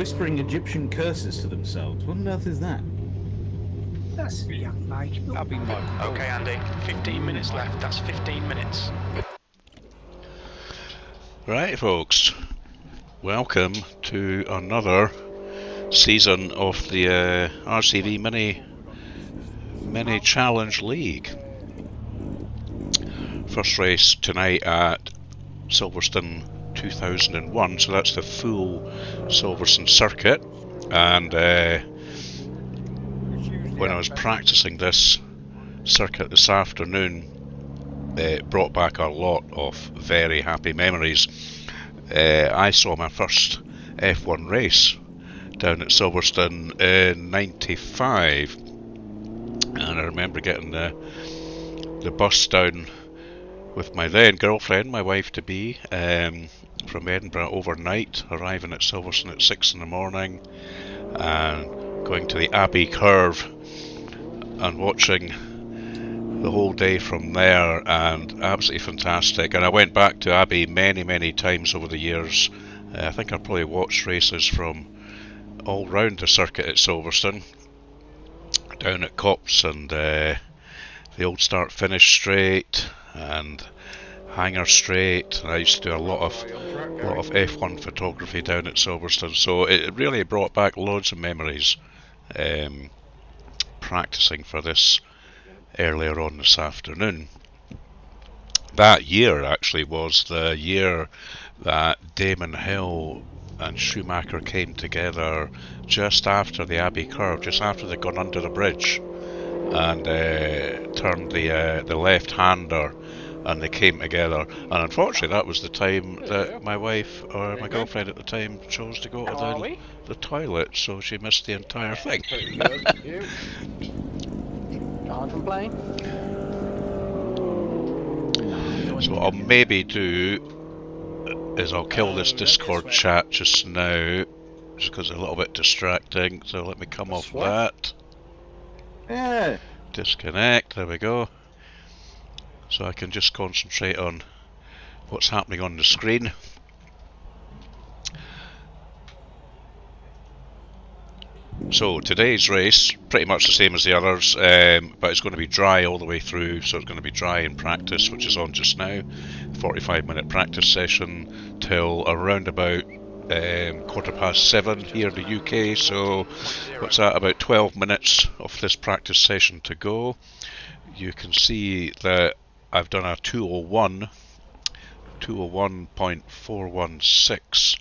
whispering Egyptian curses to themselves. What on earth is that? That's young Mike. That'll be my. Okay, Andy, 15 minutes left. That's 15 minutes. Right, folks. Welcome to another season of the RCV Mini Challenge League. First race tonight at Silverstone 2001, so that's the full Silverstone circuit. And when I was practicing this circuit this afternoon, it brought back a lot of very happy memories. I saw my first F1 race down at Silverstone in '95, and I remember getting the bus down with my then girlfriend, my wife to be, from Edinburgh overnight, arriving at Silverstone at 6 in the morning, and going to the Abbey Curve and watching the whole day from there, and absolutely fantastic. And I went back to Abbey many times over the years. I think I probably watched races from all round the circuit at Silverstone, down at Copse and the old start finish straight and Hanger Straight. I used to do a lot of F1 photography down at Silverstone, so it really brought back loads of memories practicing for this earlier on this afternoon. That year actually was the year that Damon Hill and Schumacher came together just after the Abbey Curve, just after they'd gone under the bridge and turned the left-hander, and they came together. And unfortunately that was the time that my wife, or my girlfriend at the time, chose to go to the toilet, so she missed the entire thing. Can't complain. So what I'll maybe do is I'll kill this Discord chat just now, just because it's a little bit distracting. So let me come off that. Yeah. Disconnect, there we go. So I can just concentrate on what's happening on the screen. So today's race, pretty much the same as the others, but it's going to be dry all the way through, so it's going to be dry in practice, which is on just now. 45-minute practice session till around about 7:15 here in the UK, so what's that, about 12 minutes of this practice session to go. You can see that I've done a 201.416,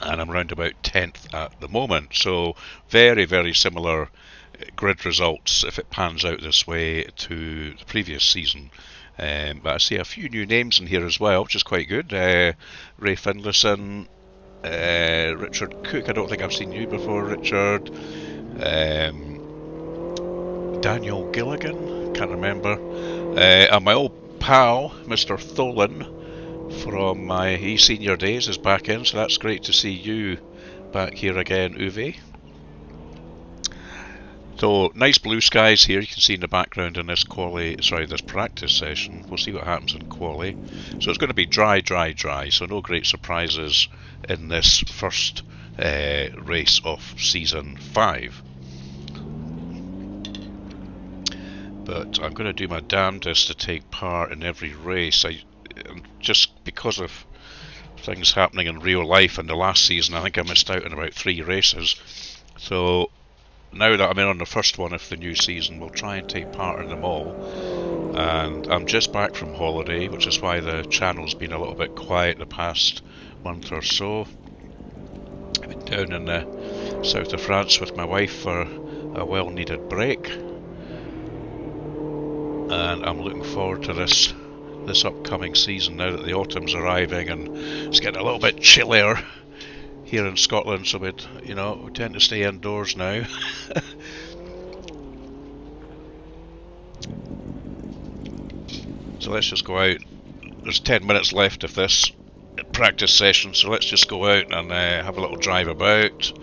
and I'm around about 10th at the moment, so very similar grid results if it pans out this way to the previous season. But I see a few new names in here as well, which is quite good. Ray Finlayson, Richard Cook, I don't think I've seen you before, Richard. Daniel Gilligan, can't remember. And my old pal, Mr. Tholen, from my senior days, is back in, so that's great to see you back here again, Uwe. So nice blue skies here, you can see in the background in this this practice session. We'll see what happens in quali. So it's going to be dry, so no great surprises in this first race of season 5. But I'm going to do my damnedest to take part in every race. Just because of things happening in real life in the last season, I think I missed out on about 3 races. So now that I'm in on the first one of the new season, we'll try and take part in them all. And I'm just back from holiday, which is why the channel's been a little bit quiet the past month or so. I've been down in the south of France with my wife for a well-needed break, and I'm looking forward to this upcoming season now that the autumn's arriving and it's getting a little bit chillier here in Scotland, so we tend to stay indoors now. So let's just go out. There's 10 minutes left of this practice session, so let's just go out and have a little drive about.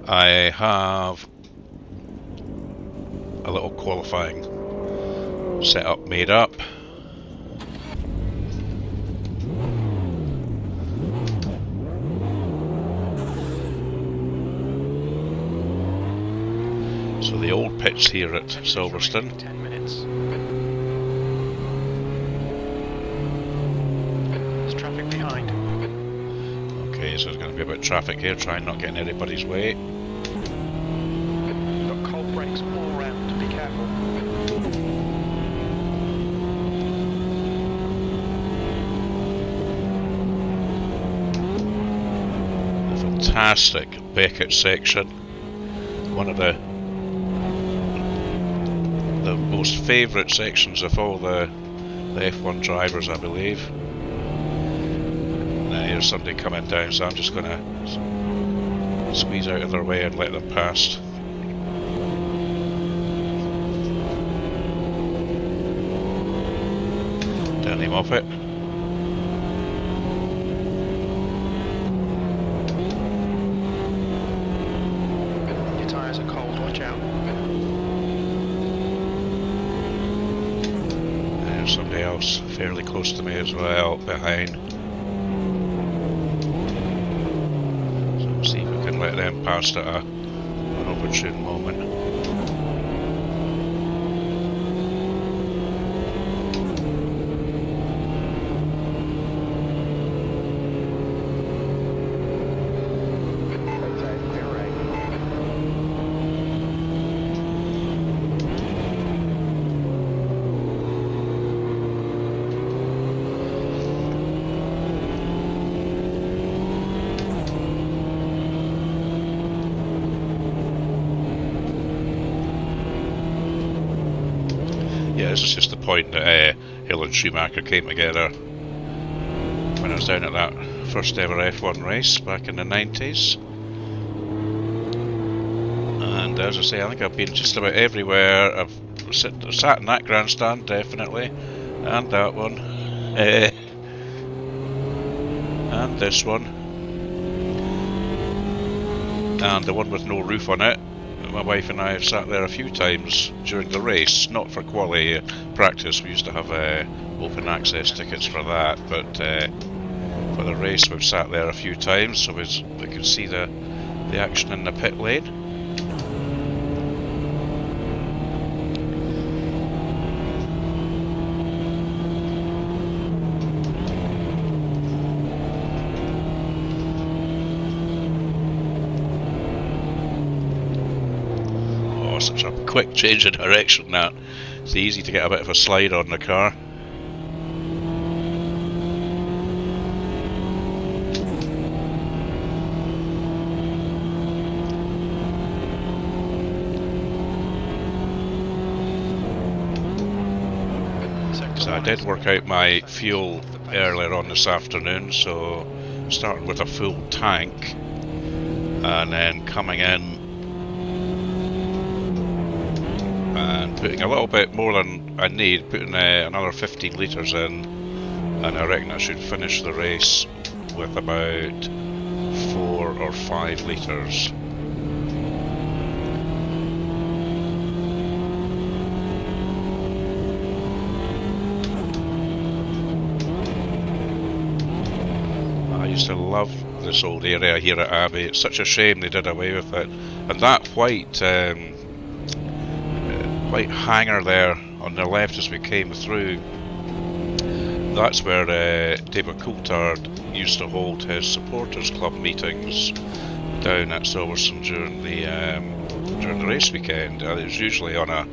I have a little qualifying setup made up. So the old pit's here at Silverstone. 10 minutes. There's traffic behind. Okay, so there's going to be a bit of traffic here, try and not get in anybody's way. We've got cold brakes all around, be careful. Fantastic Beckett section. One of the most favourite sections of all the F1 drivers, I believe. Now here's somebody coming down, so I'm just going to squeeze out of their way and let them past. Danny Moffat. Your tyres are cold, watch out. There's somebody else fairly close to me as well, behind. So we'll see if we can let them pass at an opportune moment. Yeah, this is just the point that Hill and Schumacher came together when I was down at that first ever F1 race back in the 90s. And as I say, I think I've been just about everywhere. I've sat in that grandstand, definitely, and that one, and this one, and the one with no roof on it. My wife and I have sat there a few times during the race, not for quali practice. We used to have open access tickets for that, but for the race we've sat there a few times, so we could see the action in the pit lane. Such a quick change of direction that it's easy to get a bit of a slide on the car. So I did work out my fuel earlier on this afternoon, so starting with a full tank and then coming in and putting a little bit more than I need, putting another 15 litres in, and I reckon I should finish the race with about 4 or 5 litres. I used to love this old area here at Abbey. It's such a shame they did away with it. And that white hangar there on the left as we came through, that's where David Coulthard used to hold his supporters club meetings down at Silverstone during the race weekend. It was usually on a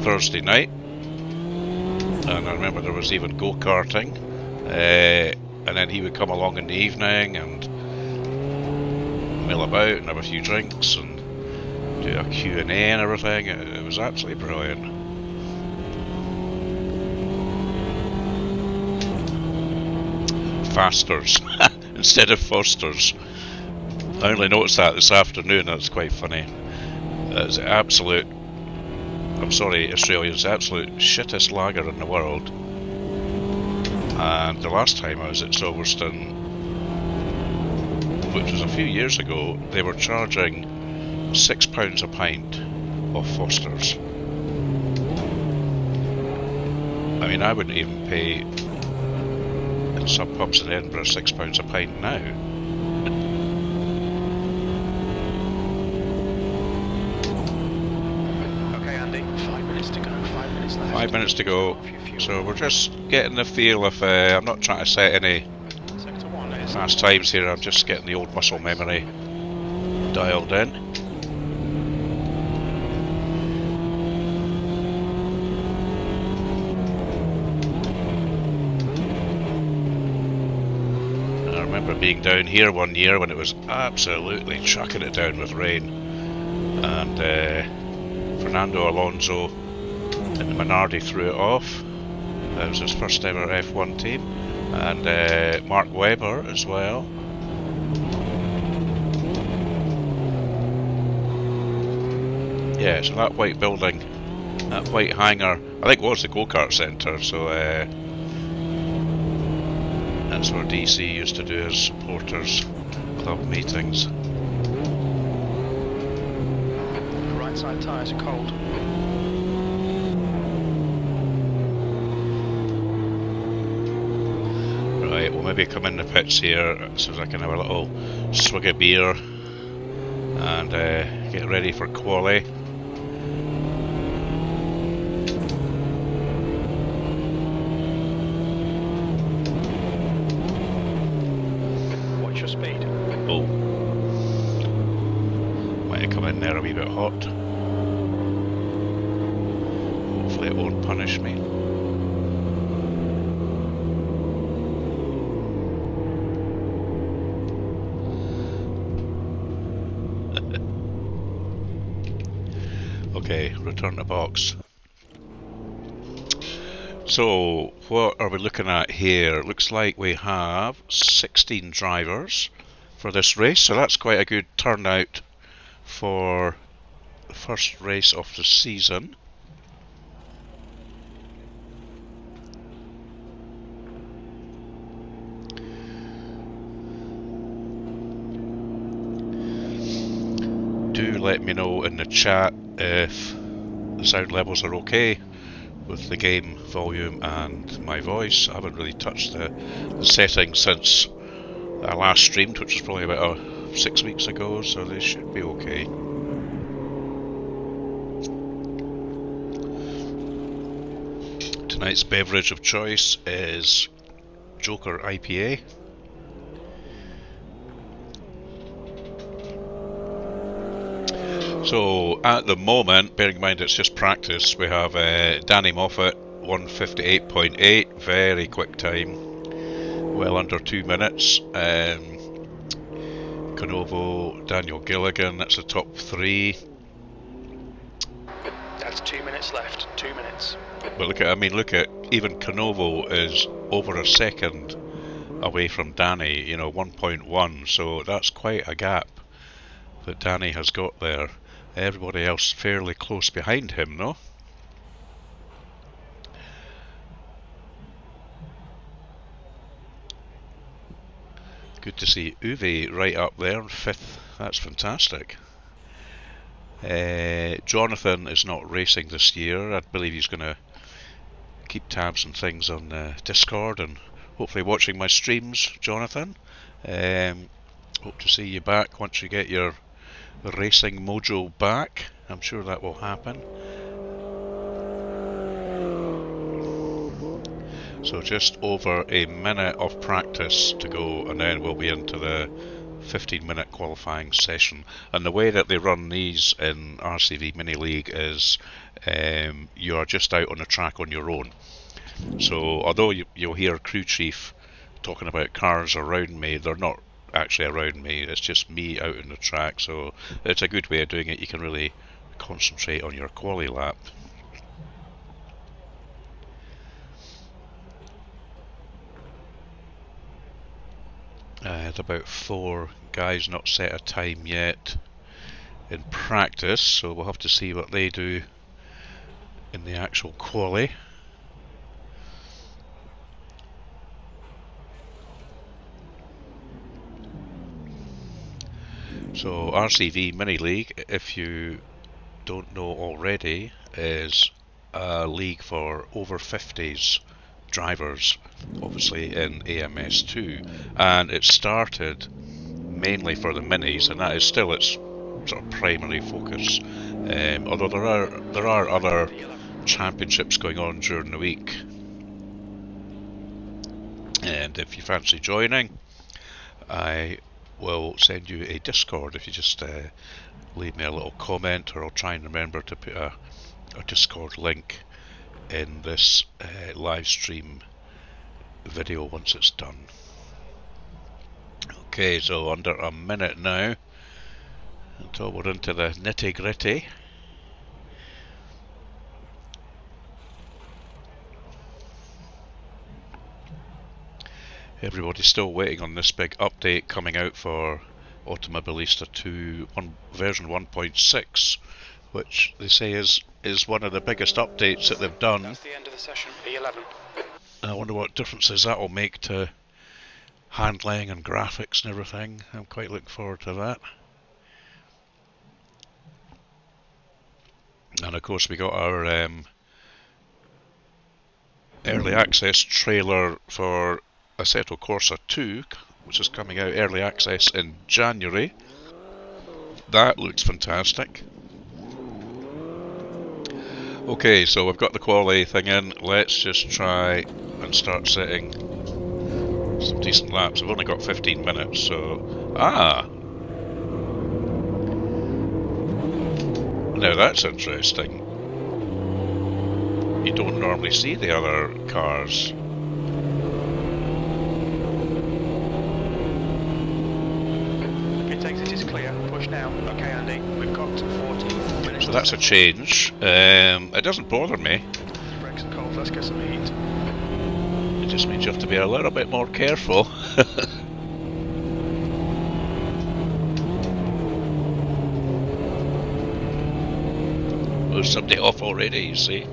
Thursday night, and I remember there was even go-karting, and then he would come along in the evening and mill about and have a few drinks and do a Q&A and everything. It was absolutely brilliant. Fasters instead of Fosters. I only noticed that this afternoon. That's quite funny. It's absolute, I'm sorry Australians, absolute shittest lager in the world. And the last time I was at Silverstone, which was a few years ago, they were charging £6 a pint of Fosters. I mean, I wouldn't even pay in some pubs in Edinburgh £6 a pint now. 5 minutes to go. So we're just getting the feel of, I'm not trying to set any Sector 1 is. fast times here, I'm just getting the old muscle memory dialed in. And I remember being down here one year when it was absolutely chucking it down with rain, and Fernando Alonso in the Minardi threw it off. That was his first ever F1 team, and Mark Webber as well. Yeah, so that white building, that white hangar, I think was the go-kart centre, so that's where DC used to do his supporters club meetings. The right side tyres are cold. Right, we'll maybe come in the pits here so I can have a little swig of beer and get ready for quali. Watch your speed. Oh, might have come in there a wee bit hot. Hopefully it won't punish me. Okay, return to box. So, what are we looking at here? Looks like we have 16 drivers for this race, so that's quite a good turnout for the first race of the season. Do let me know in the chat if the sound levels are okay with the game volume and my voice. I haven't really touched the settings since I last streamed, which was probably about 6 weeks ago, so they should be okay. Tonight's beverage of choice is Joker IPA. So at the moment, bearing in mind it's just practice, we have Danny Moffat 158.8, very quick time, well under 2 minutes. Canovo, Daniel Gilligan, that's the top 3. That's 2 minutes left. 2 minutes. But look at, even Canovo is over a second away from Danny, 1.1, so that's quite a gap that Danny has got there. Everybody else fairly close behind him, no? Good to see Uwe right up there in 5th. That's fantastic. Jonathan is not racing this year. I believe he's going to keep tabs and things on Discord and hopefully watching my streams, Jonathan. Hope to see you back once you get your racing mojo back. I'm sure that will happen. So just over a minute of practice to go, and then we'll be into the 15-minute qualifying session. And the way that they run these in RCV Mini League is you are just out on the track on your own. So although you'll hear crew chief talking about cars around me, they're not actually around me, it's just me out on the track, so it's a good way of doing it. You can really concentrate on your quali lap. I had about 4 guys not set a time yet in practice, so we'll have to see what they do in the actual quali. So RCV Mini League, if you don't know already, is a league for over 50s drivers, obviously in AMS2, and it started mainly for the minis, and that is still its sort of primary focus. Although there are other championships going on during the week. And if you fancy joining, I will send you a Discord if you just leave me a little comment, or I'll try and remember to put a Discord link in this live stream video once it's done. Okay, so under a minute now until we're into the nitty gritty. Everybody's still waiting on this big update coming out for Automobilista 2 version 1.6, which they say is one of the biggest updates that they've done. That's the end of the session, P11. I wonder what differences that will make to handling and graphics and everything. I'm quite looking forward to that. And of course we got our early access trailer for Assetto Corsa 2, which is coming out early access in January. That looks fantastic. Okay, so we've got the quality thing in. Let's just try and start setting some decent laps. We've only got 15 minutes, so... Now that's interesting. You don't normally see the other cars. Pit exit is clear. Push now. Okay, Andy. We've got 14 minutes. So that's a change. It doesn't bother me. Brakes are cold. Let's get some heat. It just means you have to be a little bit more careful. There's somebody off already, you see.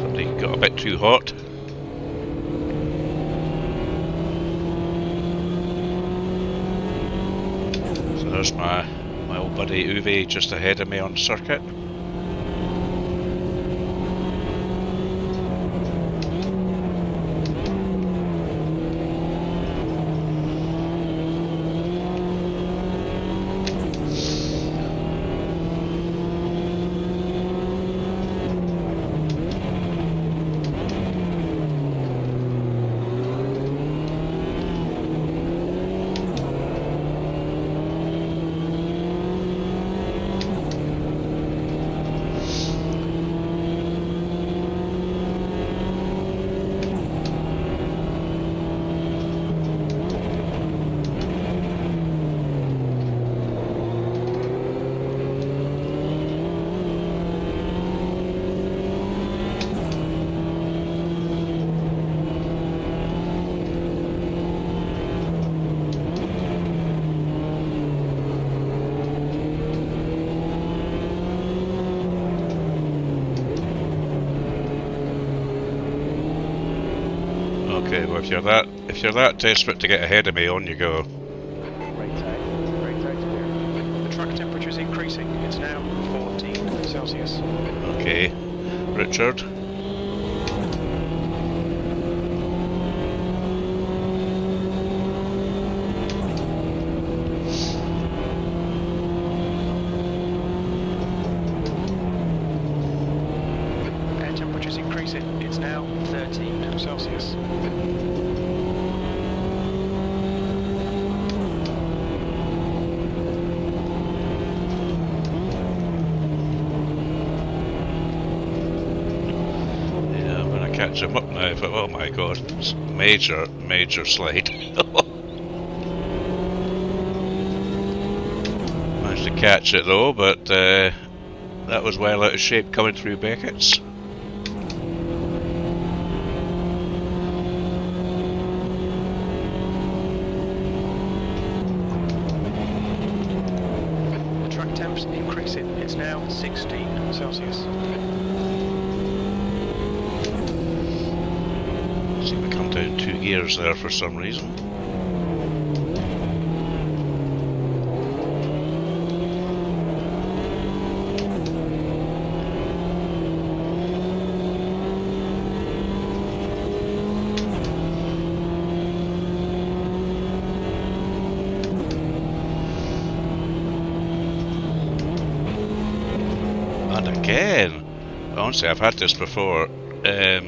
Somebody got a bit too hot. So there's my old buddy Uwe just ahead of me on circuit. Okay, well if you're that desperate to get ahead of me, on you go. Brake tight clear. The track temperature is increasing. It's now 14 Celsius. Okay, Richard. Air temperature is increasing. It's now 13 Celsius. Catch him up now, but oh my god, it's major slide. Managed to catch it though, but that was well out of shape coming through Beckett's. The track temp's increasing. It's now 16 Celsius. Seem to come down 2 gears there for some reason. again. Honestly, I've had this before. The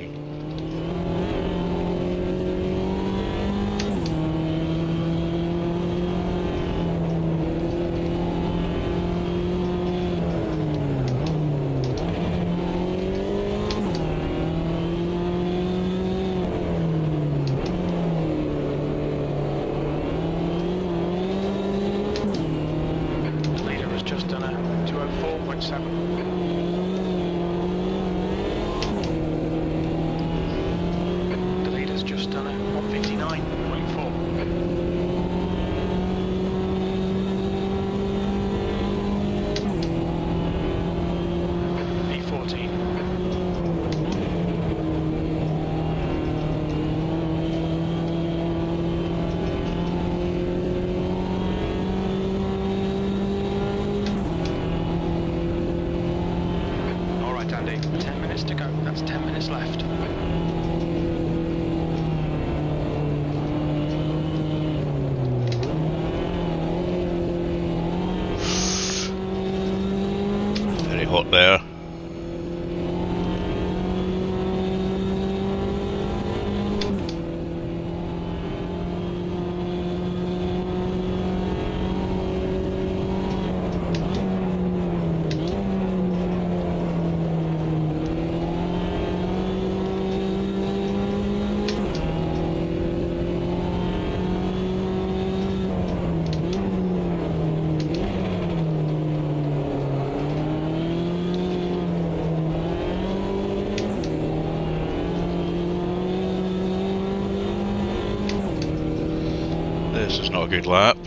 leader has just done a 204.7. Just done a 159.4. E14. All right, Andy. 10 minutes to go. That's 10 minutes left. Hot there. This is not a good lap.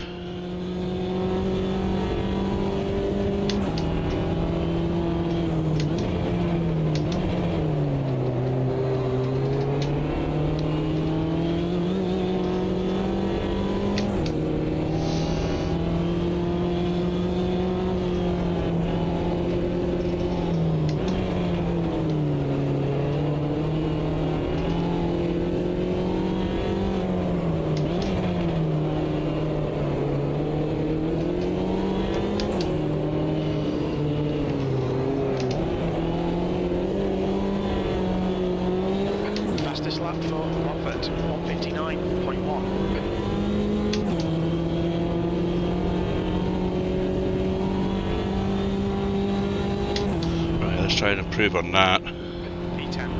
Fastest lap for Moffat, 159.1. Right, let's try and improve on that. E10.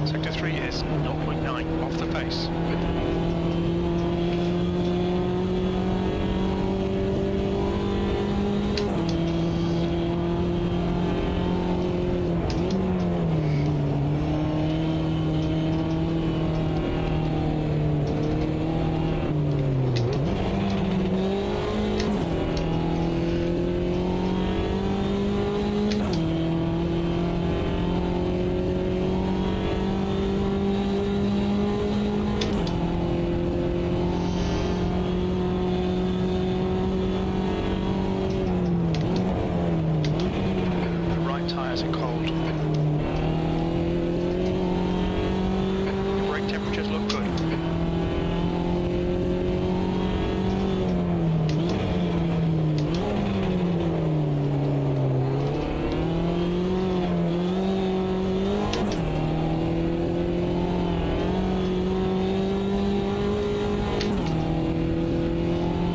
Sector 3 is 0.9 off the pace. Tyres are cold. The brake temperatures look good.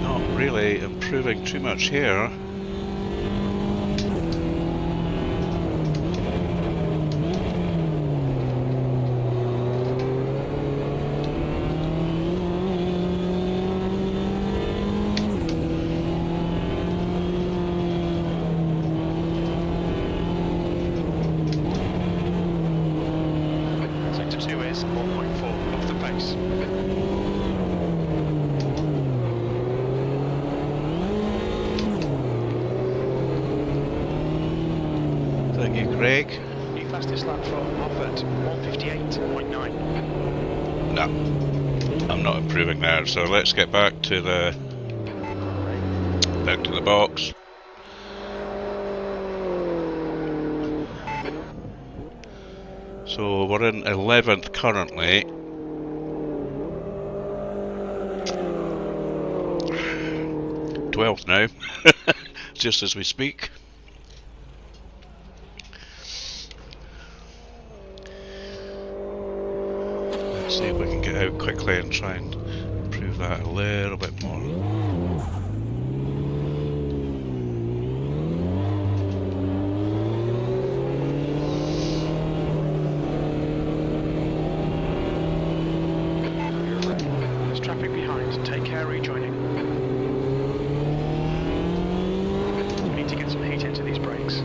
Not really improving too much here. Sector 2 is 1.4 off the pace. Thank you, Craig. New fastest lap for Moffat, 158.9. No, I'm not improving there. So let's get back to the box. So we're in 11th currently. 12th now, just as we speak. try and improve that a little bit more. There's traffic behind. Take care rejoining. We need to get some heat into these brakes.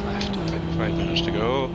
Left. 5 minutes to go.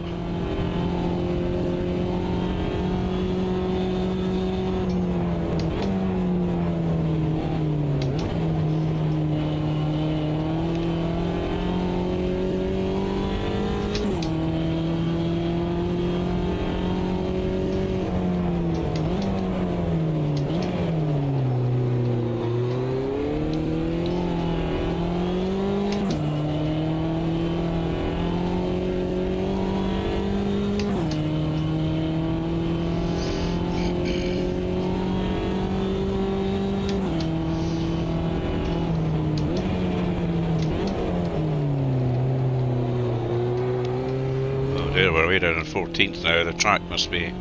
There, we're way down in 14th now. The track must be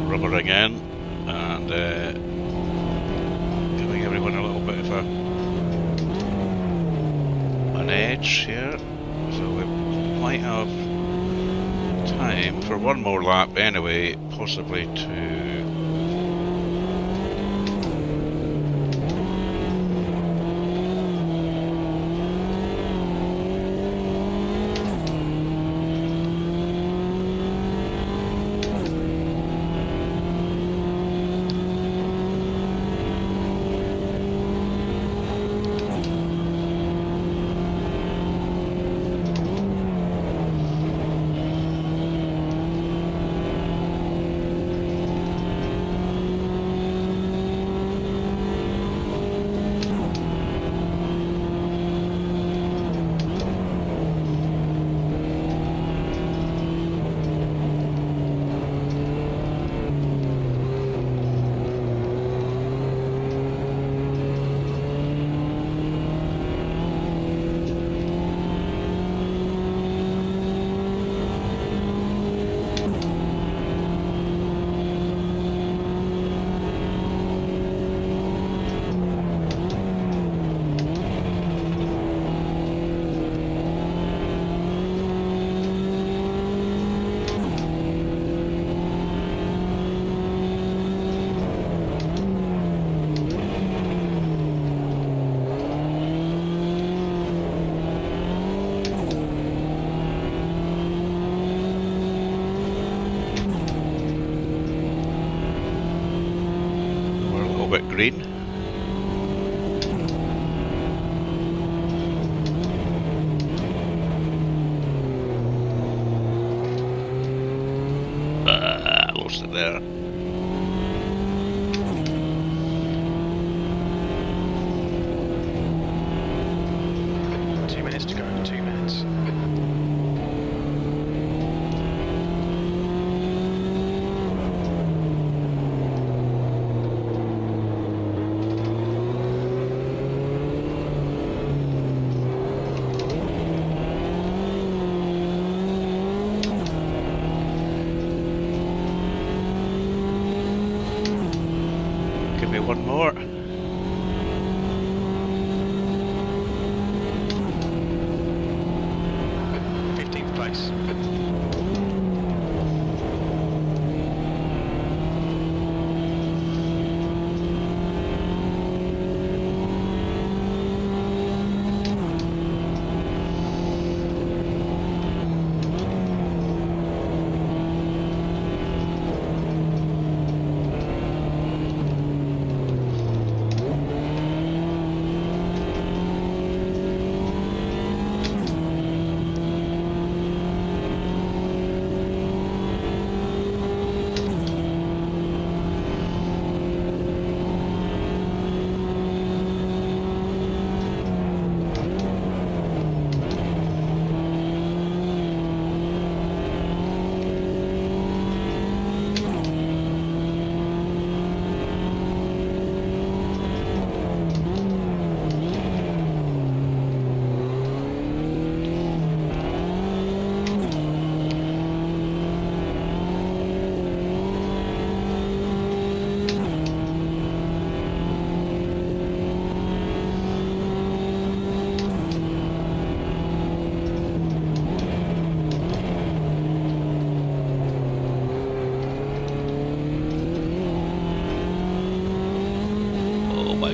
rubber again, and giving everyone a little bit of an edge here. So we might have time for one more lap anyway, possibly to. Bit green. Lost it there. Minutes to go. 2 minutes. Give me one more. Place.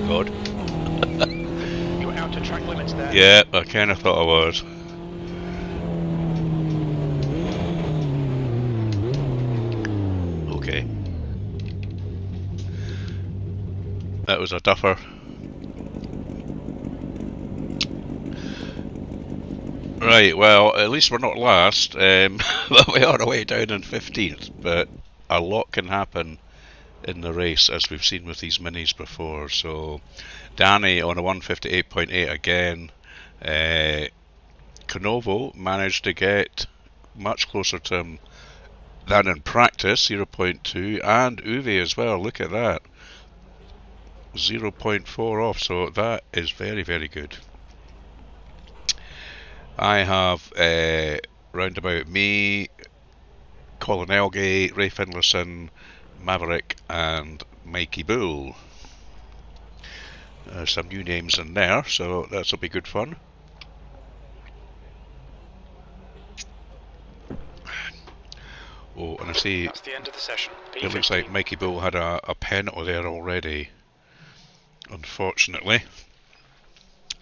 thank God. You were out of track limits there. Yeah, I kind of thought I was. Okay. That was a duffer. Right, well, at least we're not last, but we are away down in 15th, but a lot can happen in the race, as we've seen with these minis before. So, Danny on a 158.8 again. Canovo managed to get much closer to him than in practice, 0.2, and Uwe as well, look at that. 0.4 off, so that is very, very good. I have round about me, Colin Elgay, Ray Finlayson, Maverick, and Mikey Bull. Some new names in there, so that'll be good fun. Oh, and I see That's the end of the session. it looks like Mikey Bull had a penalty there already, unfortunately.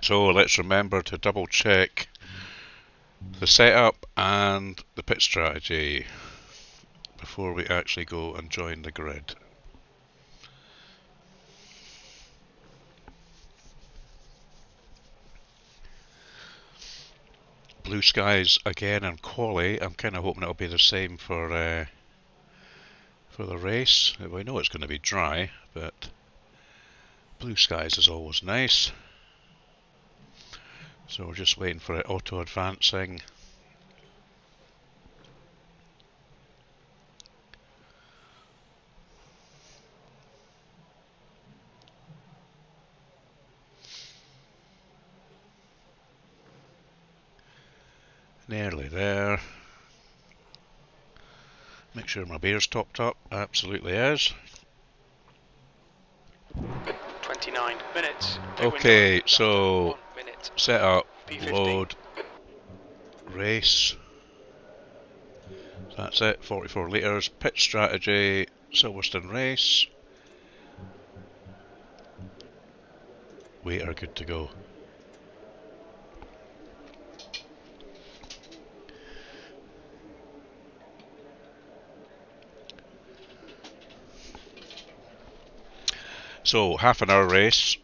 So let's remember to double check the setup and the pit strategy before we actually go and join the grid. Blue skies again and quali. I'm kind of hoping it'll be the same for the race. We know it's going to be dry, but blue skies is always nice. So we're just waiting for it auto advancing. Nearly there. Make sure my beer's topped up. Absolutely is. 29 minutes. Okay, so 1 minute. set up, P50. load, race. That's it, 44 litres. Pit strategy, Silverstone race. We are good to go. So, half an hour race.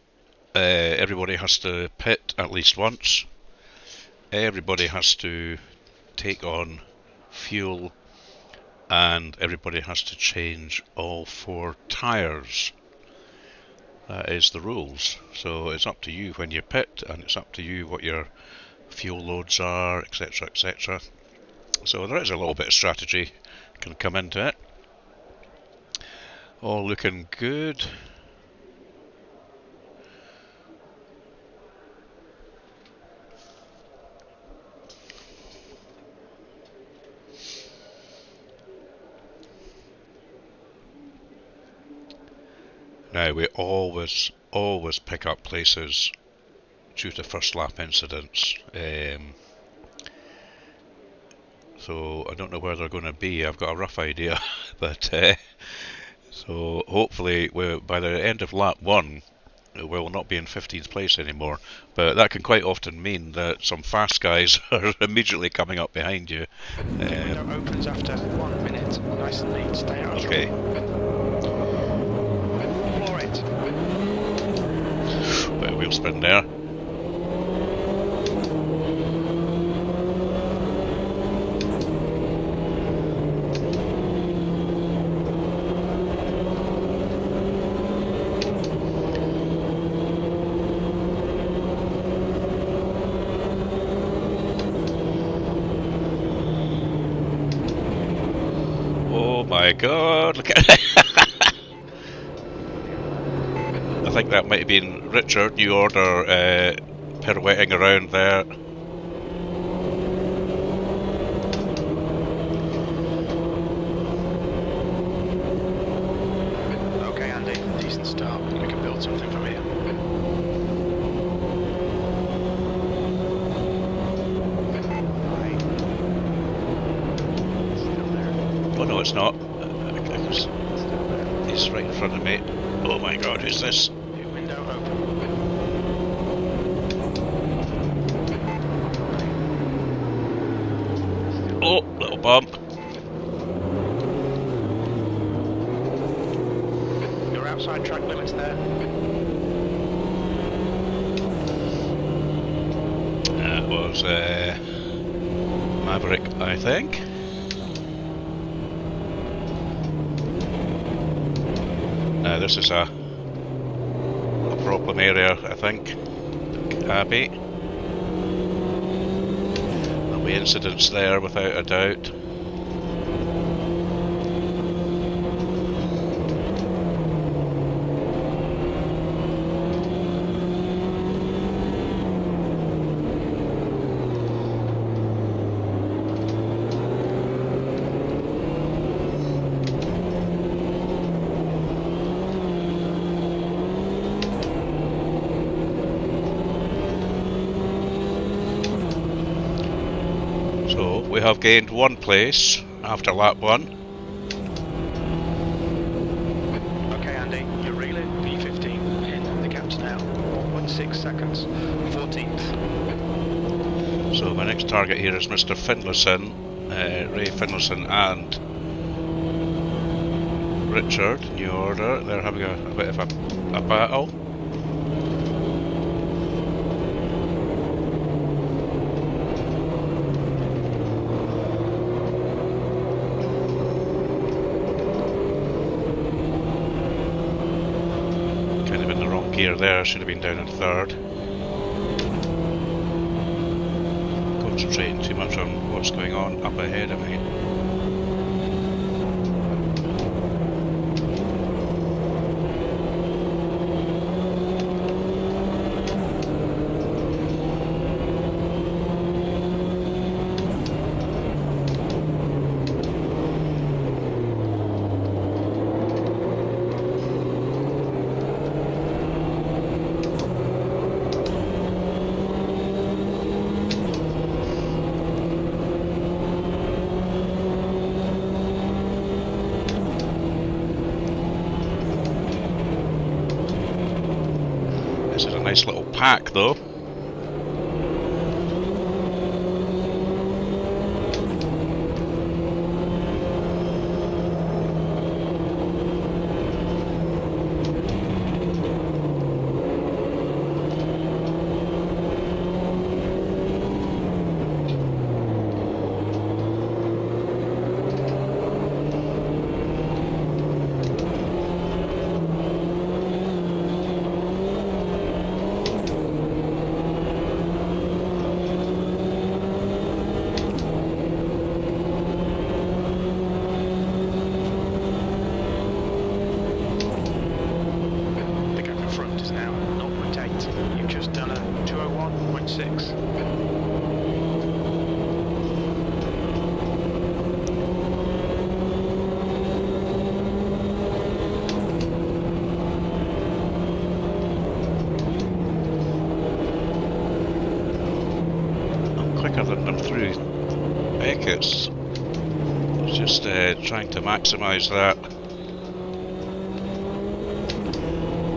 Everybody has to pit at least once. Everybody has to take on fuel, and everybody has to change all 4 tyres. That is the rules. So it's up to you when you pit, and it's up to you what your fuel loads are, etc, etc. So there is a little bit of strategy can come into it. All looking good. Now we always pick up places due to first lap incidents. So I don't know where they're going to be. I've got a rough idea, but so hopefully by the end of lap 1 we will not be in 15th place anymore. But that can quite often mean that some fast guys are immediately coming up behind you. The window opens after 1 minute. Nice and neat. Stay out. Okay. Floor it. Bit of wheel spin there. Oh my god, look at it. I think that might have been Richard, New Order, pirouetting around there. Okay, Andy, decent start. We can build something from here. Oh no, it's not. He's right in front of me. Oh my god, who's this? New window opens. outside track limits there. That was Maverick, I think. Now this is a problem area, I think. Abby. There'll be incidents there without a doubt. So we have gained 1 place after lap 1. Okay, Andy, you're reeling. P15 in the gaps now. 1.6 seconds. 14th. So my next target here is Mr. Finlayson, Ray Finlayson and Richard, New Order. They're having a bit of a battle. Kind of in the wrong gear there, should have been down in 3rd. Concentrating too much on what's going on up ahead of me. This is a nice little pack though. The gap in front is now 0.8. You've just done a 201.6. I'm quicker than them through Beckett's. Just trying to maximise that.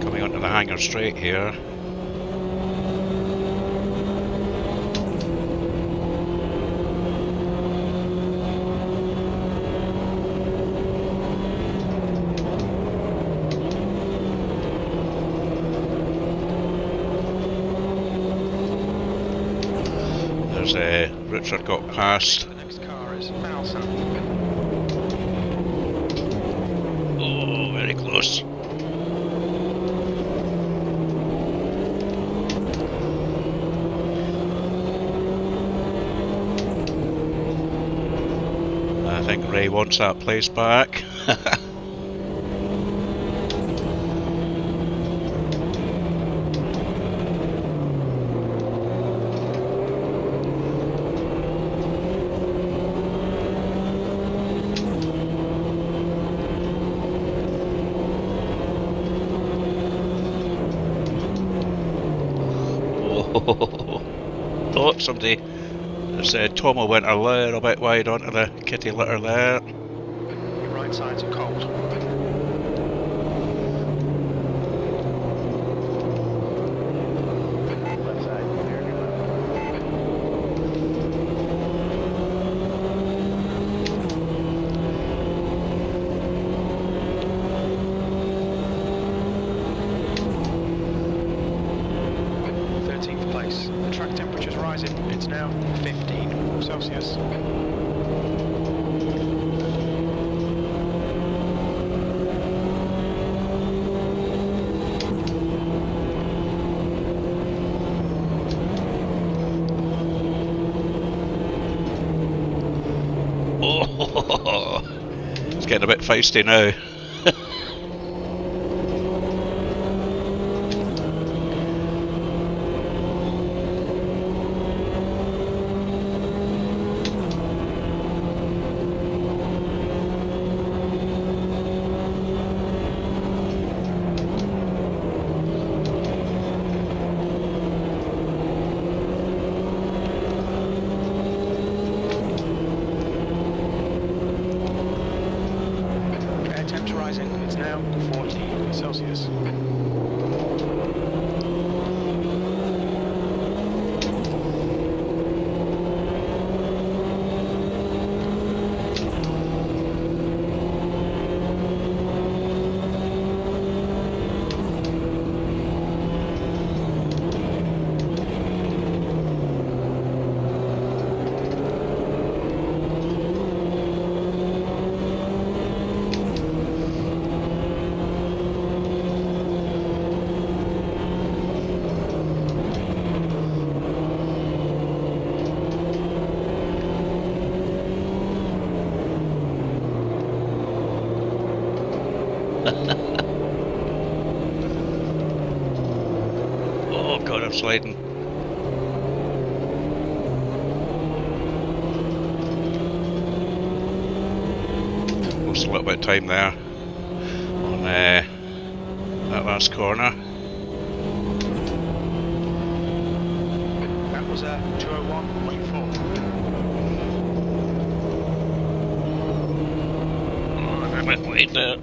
Coming onto the hangar straight here. There's Richard got past. The next car is Malson. Oh, very close. I think Ray wants that place back. Oh, somebody said Tomo went a little bit wide onto the kitty litter there. Your right sides are cold. Left side, clear to left. track temperature's rising. It's now 15 Celsius. Oh, it's getting a bit feisty now. Air temp's rising. It's now 14 Celsius. Oh god, I'm sliding. Lost a little bit of time there on that last corner. That was 201.4. Oh, I'm a bit late there.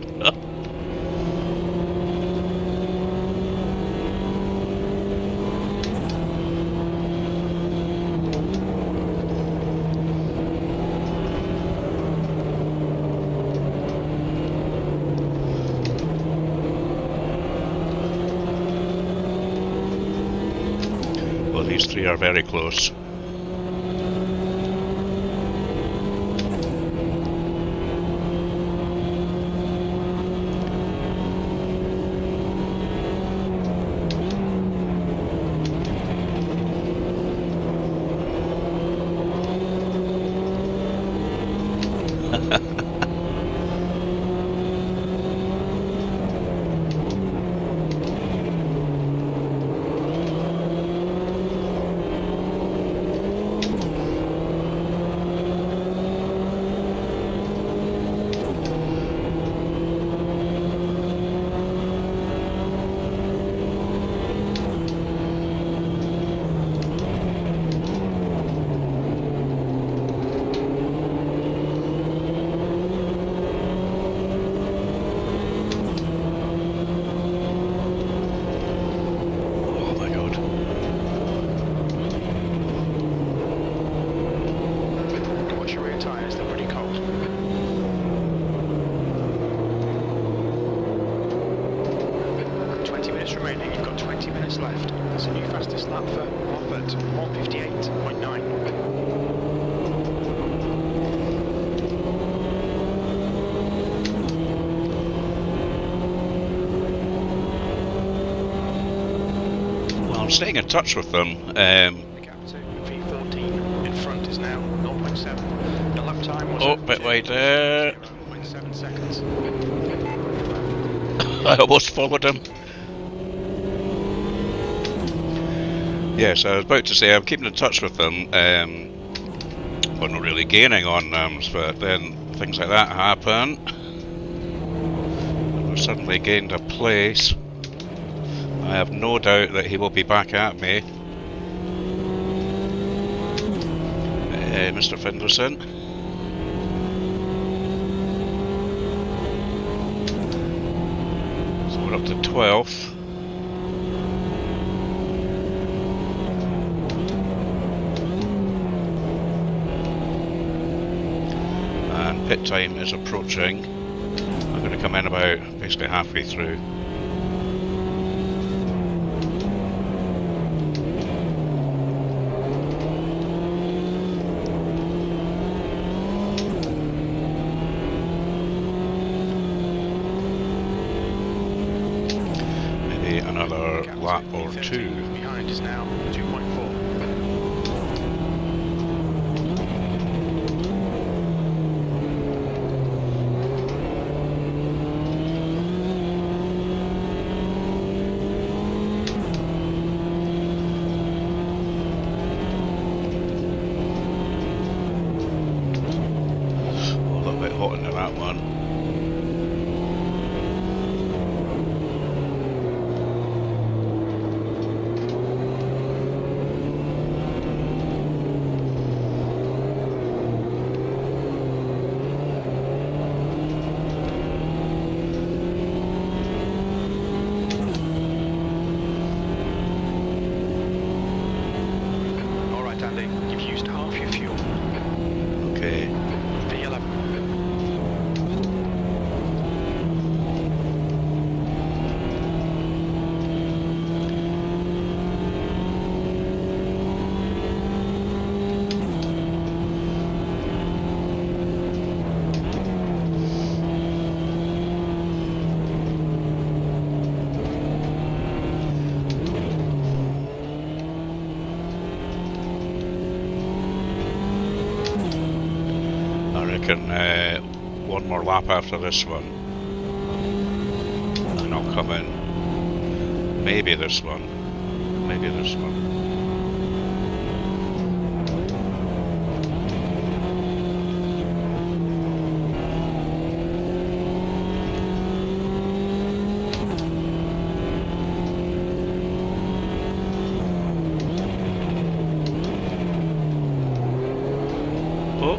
Well, these three are very close. Oh my god. Watch your rear tyres, they're pretty cold. Minutes remaining, you've got 20 minutes left. That's a new fastest lap for Moffat, 1:58.9. Well, I'm staying in touch with them. The gap to V14 in front is now 0.7. The lap time was Oh, bit wide there. 0.7 seconds. I almost followed him. Yes, I was about to say I'm keeping in touch with them, but not really gaining on them, but then things like that happen. I've suddenly gained a place. I have no doubt that he will be back at me. Mr. Findlayson. So we're up to 12th. And pit time is approaching. I'm going to come in about basically halfway through. maybe another Captain, lap or V15 two. behind is now 2.4. Oh, a little bit hot into that one. Alright Andy, you've used half your fuel. Okay. V11. I reckon one more lap after this one, and I'll come in. Maybe this one. Maybe this one. Oh!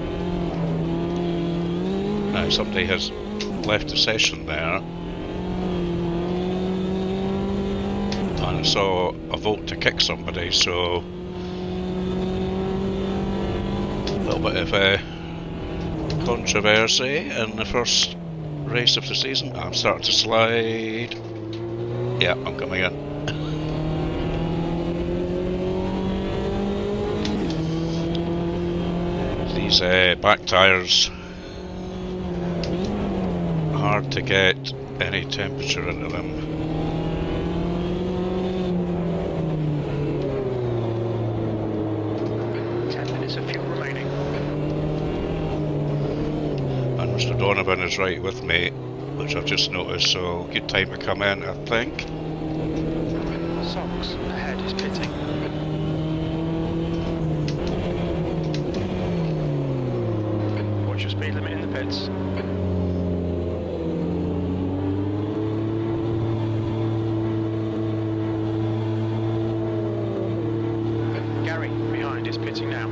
Now somebody has left the session there. And I saw a vote to kick somebody, so a little bit of controversy in the first race of the season. I'm starting to slide. Yeah, I'm coming in. These back tyres, hard to get any temperature into them. 10 minutes of fuel remaining. And Mr. Donovan is right with me, which I've just noticed, so good time to come in, I think. Socks ahead is pitting. Watch your speed limit in the pits. Gary behind is pitting now.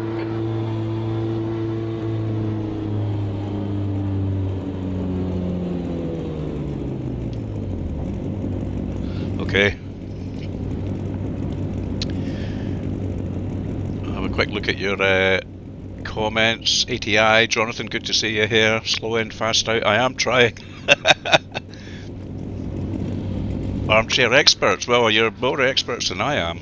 Okay. Have a quick look at your comments. ATI, Jonathan, good to see you here. Slow in, fast out. I am trying. Armchair experts. Well, you're more experts than I am.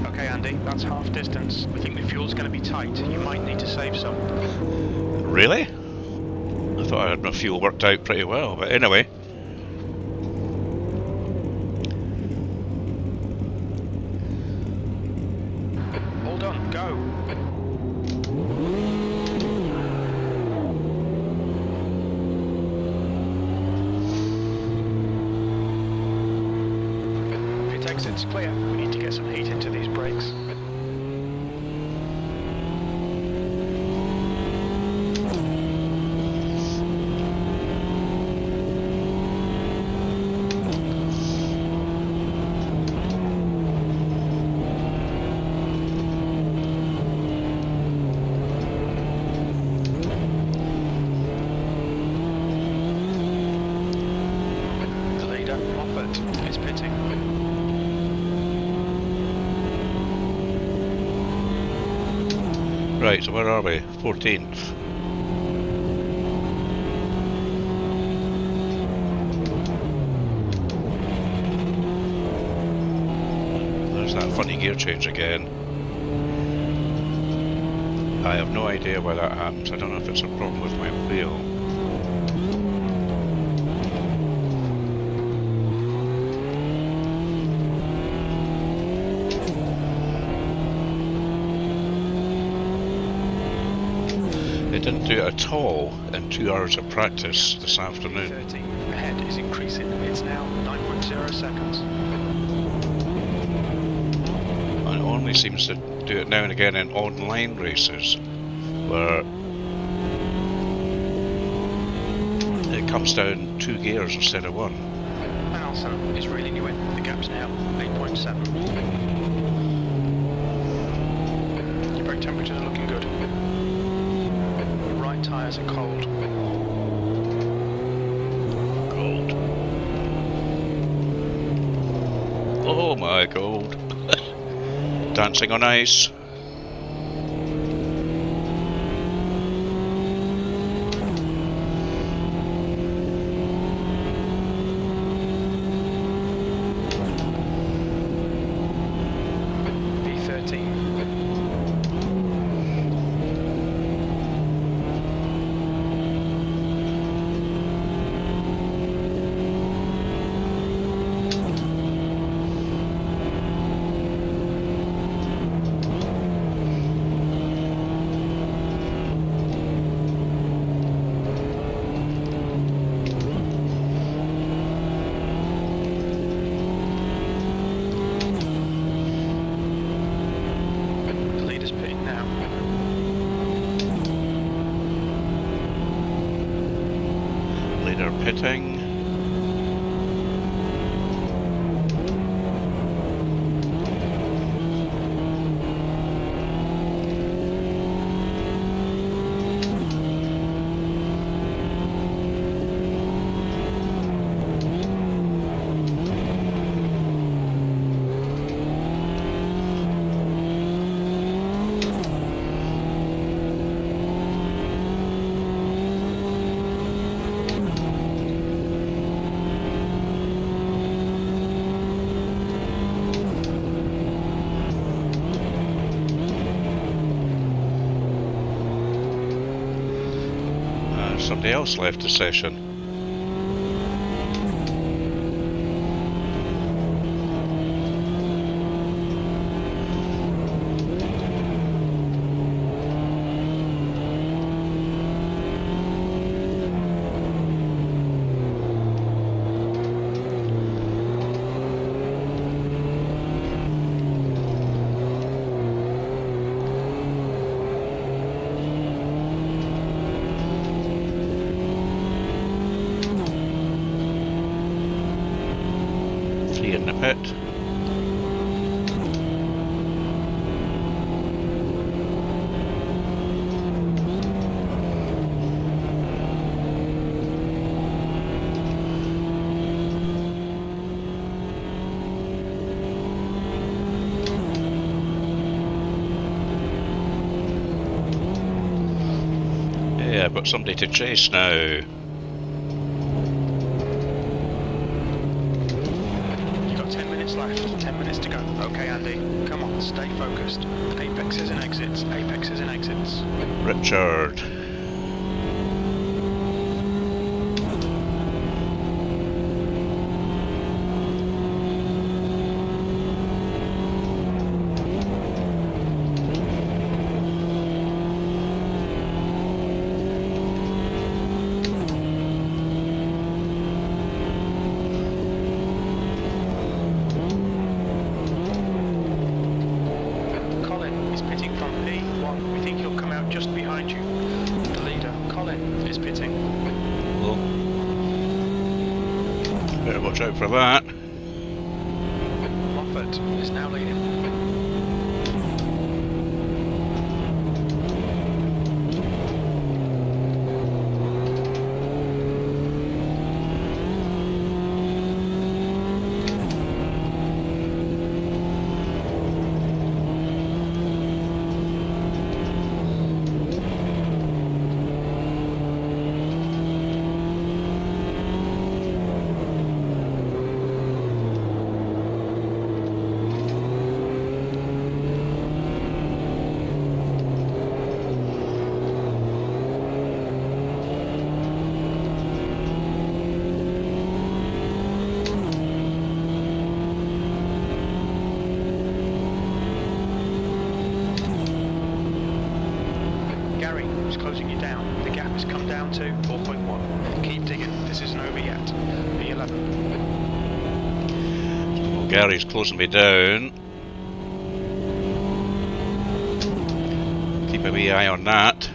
Okay Andy, that's half distance. I think the fuel's going to be tight. You might need to save some. Really? I thought I had my fuel worked out pretty well, but anyway. Hold on, go. Pit exit's clear. We need to get some heat into these brakes. The leader, Moffat, is pitting. Right, so where are we? 14th. There's that funny gear change again. I have no idea why that happens. I don't know if it's a problem with my wheel. They didn't do it at all in 2 hours of practice this afternoon. 30 ahead is increasing. It's now 9.0 seconds. And it only seems to do it now and again in online races, where it comes down 2 gears instead of 1. Alison is reeling you in. The gap's now 8.7. Your brake temperatures are looking good. Your right tyres are cold. Gold. Oh my gold. Dancing on ice. V13. The leader's pitting now. Leader pitting. Somebody else left the session. In the pit. Yeah, but somebody to chase now. 10 minutes left, 10 minutes to go. Okay, Andy, come on, stay focused. Apexes and exits, apexes and exits. Richard. P1, we think he'll come out just behind you. The leader, Colin, is pitting. Well, better watch out for that. Moffat is now leading. closing you down. The gap has come down to 4.1. Keep digging. This isn't over yet. P11. Well, Gary's closing me down. Keep a wee eye on that.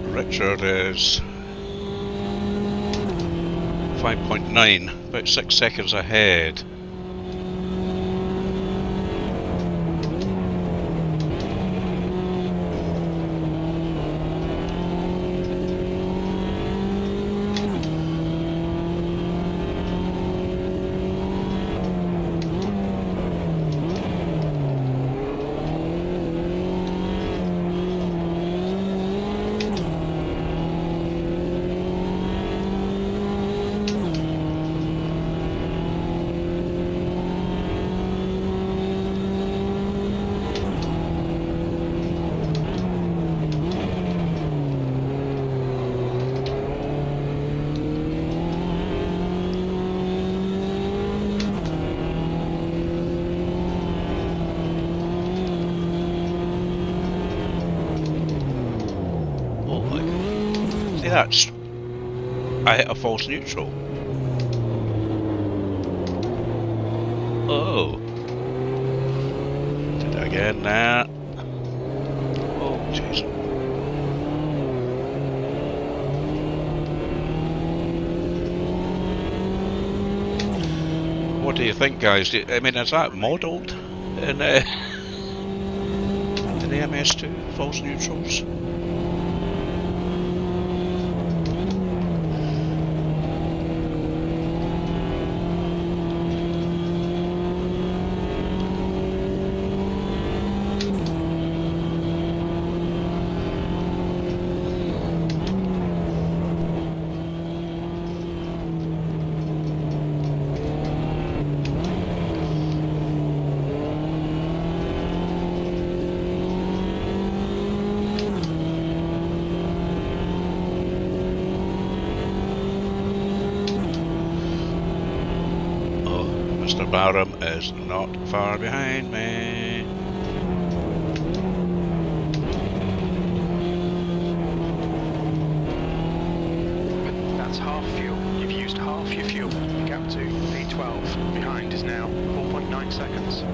Richard is 5.9, about 6 seconds ahead. That's... I hit a false neutral. Oh. Did it again now. Oh, jeez. What do you think, guys? I mean, is that modelled in the MS2, false neutrals? Mr. Barham is not far behind me. That's half fuel. You've used half your fuel. The gap to P12 behind is now 4.9 seconds.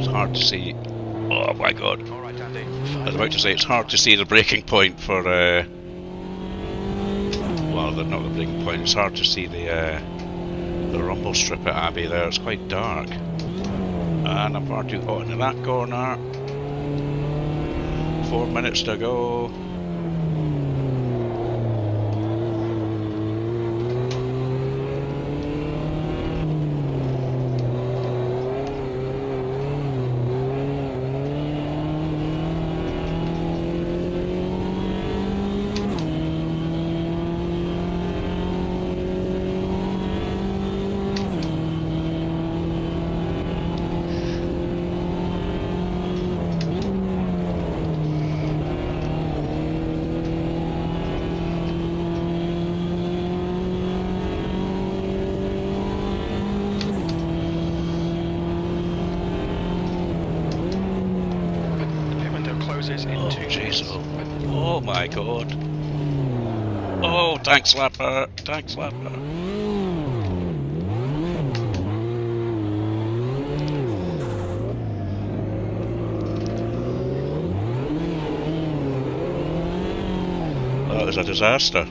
Hard to see. Oh my god. All right, Andy. I was about to say it's hard to see the breaking point for well, not the breaking point, it's hard to see the rumble strip at Abbey there. It's quite dark. And I'm far too hot into that corner. 4 minutes to go. Oh my god. Oh, tank slapper, tank slapper. That was a disaster.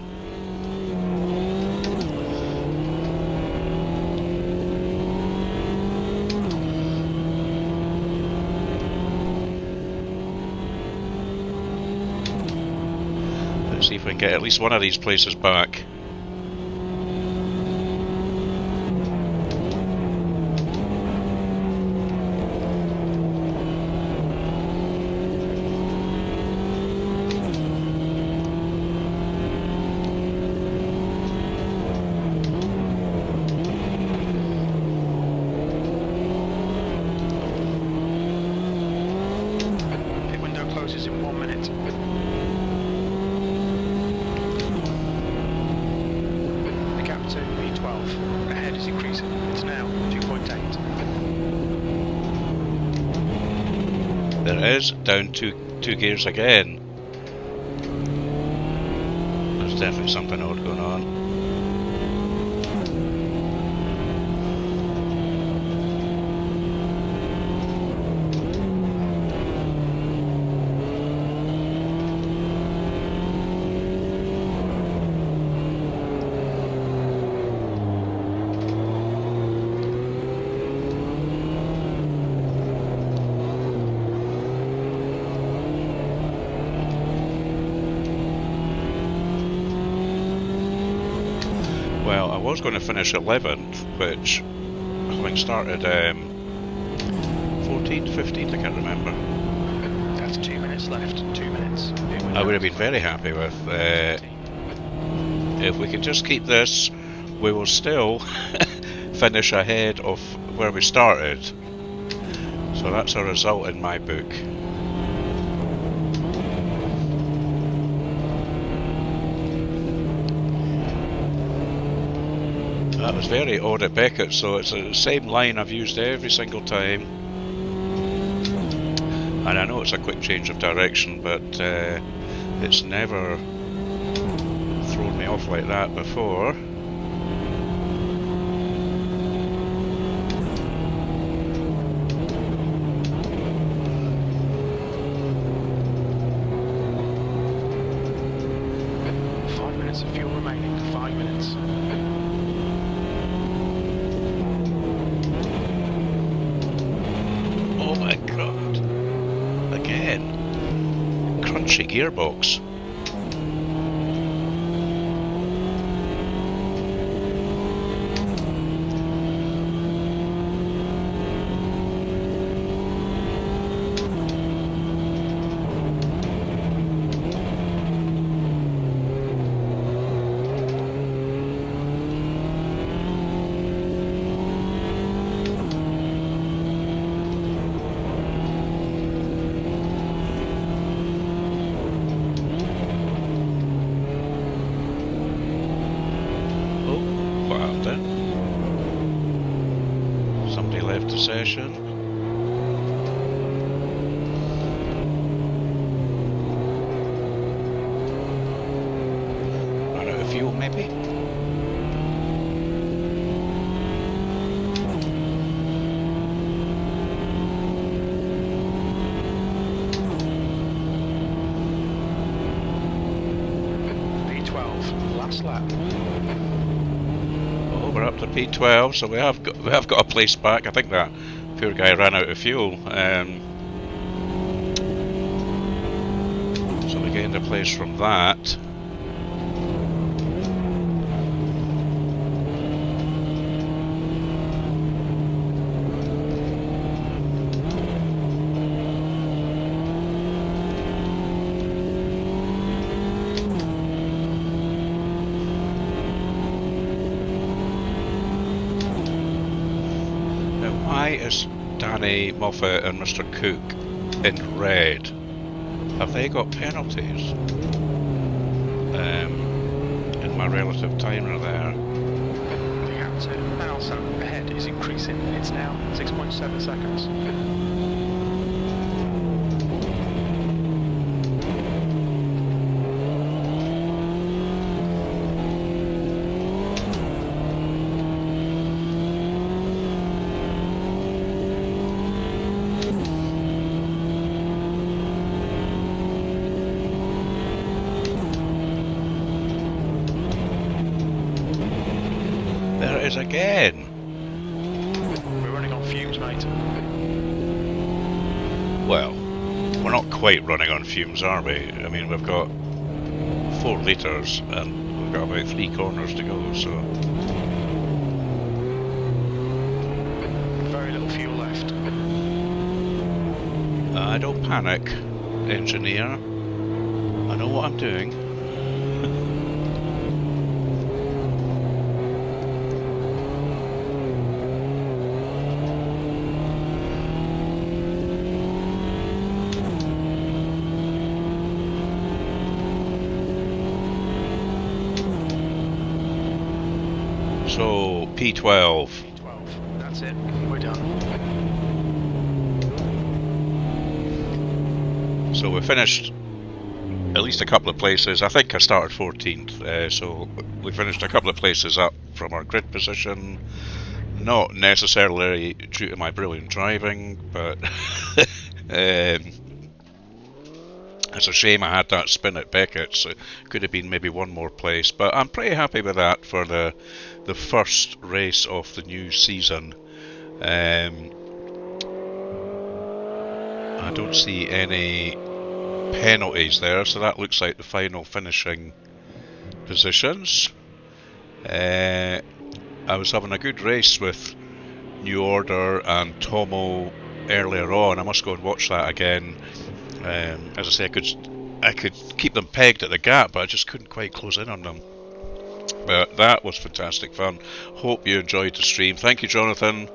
See if we can get at least one of these places back. B12. Ahead is increasing. It's now 2.8. There it is, down two gears again. There's definitely something odd going on. Well, I was going to finish 11th, which, having started 14th, 15th, I can't remember. That's 2 minutes left. 2 minutes. I would have been very happy with, if we can just keep this, we will still finish ahead of where we started. So that's a result in my book. That was very odd at Beckett, so it's the same line I've used every single time. And I know it's a quick change of direction, but it's never thrown me off like that before. Of fuel remaining. 5 minutes. Oh my god! Again, crunchy gearbox. Somebody left the session. Ran out of fuel, maybe? B12, last lap. We're up to P12, so we have got a place back. I think that poor guy ran out of fuel, so we gained a place from that. Why is Danny Moffat and Mr. Cook in red? Have they got penalties? In my relative timer there. The gap to Alsan ahead is increasing. It's now 6.7 seconds. There it is again. We're running on fumes, mate. Well, we're not quite running on fumes, are we? I mean, we've got 4 litres and we've got about 3 corners to go, so... Very little fuel left. Don't panic, engineer. I know what I'm doing. So So P12. P12. That's it. We're done. So we finished at least a couple of places. I think I started 14th, so we finished a couple of places up from our grid position. Not necessarily due to my brilliant driving, but it's a shame I had that spin at Beckett's. It could have been maybe one more place, but I'm pretty happy with that for the first race of the new season. I don't see any penalties there, so that looks like the final finishing positions. I was having a good race with New Order and Tomo earlier on. I must go and watch that again. As I say, I could keep them pegged at the gap, but I just couldn't quite close in on them. But that was fantastic fun. Hope you enjoyed the stream. Thank you, Jonathan.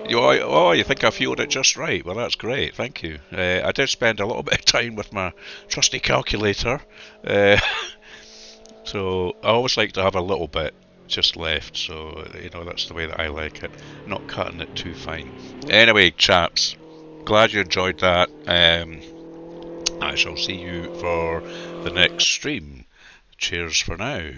You think I fueled it just right? Well, that's great. Thank you. I did spend a little bit of time with my trusty calculator. So I always like to have a little bit just left. So, that's the way that I like it. Not cutting it too fine. Anyway, chaps, glad you enjoyed that. I shall see you for the next stream. Cheers for now.